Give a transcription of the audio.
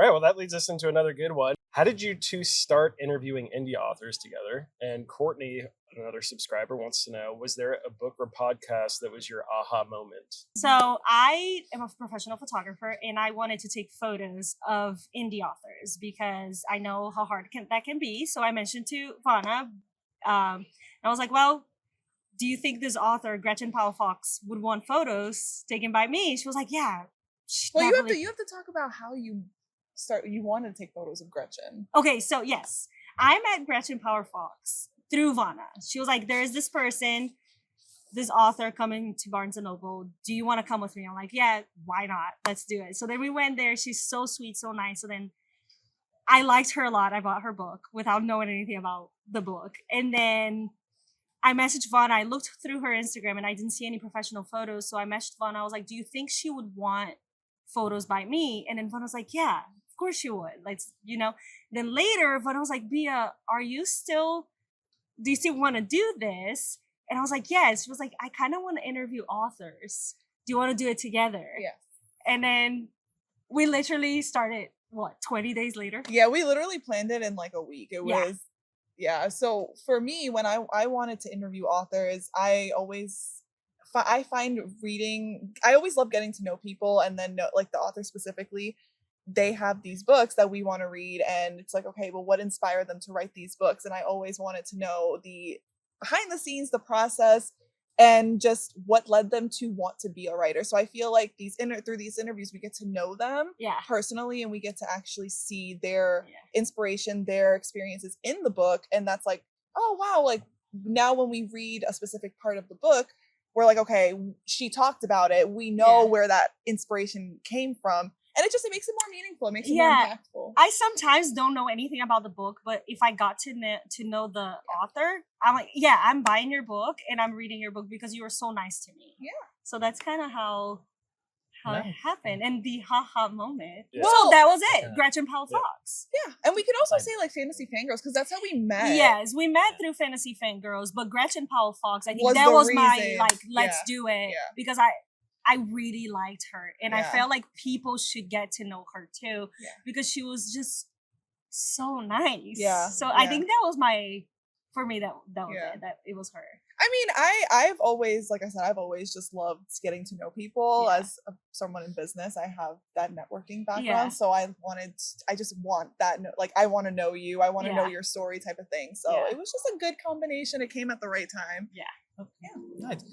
All right, well, that leads us into another good one. How did you two start interviewing indie authors together? And Courtney, another subscriber, wants to know, was there a book or podcast that was your aha moment? So I am a professional photographer and I wanted to take photos of indie authors because I know how hard that can be. So I mentioned to Vana, and I was like, well, do you think this author, Gretchen Powell Fox, would want photos taken by me? She was like, yeah. Well, you have to talk about how you wanted to take photos of Gretchen. Okay, so yes, I met Gretchen Power Fox through Vana. She was like, there is this person, this author coming to Barnes and Noble. Do you want to come with me? I'm like, yeah, why not? Let's do it. So then we went there. She's so sweet, so nice. So then I liked her a lot. I bought her book without knowing anything about the book. And then I messaged Vana. I looked through her Instagram and I didn't see any professional photos. So I messaged Vana. I was like, do you think she would want photos by me? And then Vana was like, yeah, of course she would. Like, you know. Then later, Vana was like, Bia, do you still want to do this? And I was like, yes. She was like, I kind of want to interview authors. Do you want to do it together? Yes. And then we literally started, 20 days later? Yeah, we literally planned it in like a week. It was, yeah. So for me, when I wanted to interview authors, I find reading, I always love getting to know people and then know, like the author specifically, they have these books that we want to read. And it's like, okay, well, what inspired them to write these books? And I always wanted to know the behind the scenes, the process, and just what led them to want to be a writer. So I feel like through these interviews, we get to know them personally, and we get to actually see their inspiration, their experiences in the book. And that's like, oh, wow. Like now when we read a specific part of the book, we're like, okay, she talked about it. We know where that inspiration came from. And it makes it more meaningful. It makes it more impactful. I sometimes don't know anything about the book, but if I got to know the author, I'm like, yeah, I'm buying your book and I'm reading your book because you were so nice to me. Yeah. So that's kind of how it happened. And the haha moment. Yeah. So that was it. Gretchen Powell Fox. Yeah. And we could also say like Fantasy Fangirls because that's how we met. Yes, we met through Fantasy Fangirls, but Gretchen Powell Fox, I think that was my let's do it because I really liked her and I felt like people should get to know her too because she was just so nice. Yeah. So I think that was for me that was it, that it was her. I mean, I've always, like I said, I've always just loved getting to know people. As someone in business, I have that networking background. So I just want that, like, I want to know you. I want to know your story type of thing. So it was just a good combination. It came at the right time. Yeah. Yeah. Nice.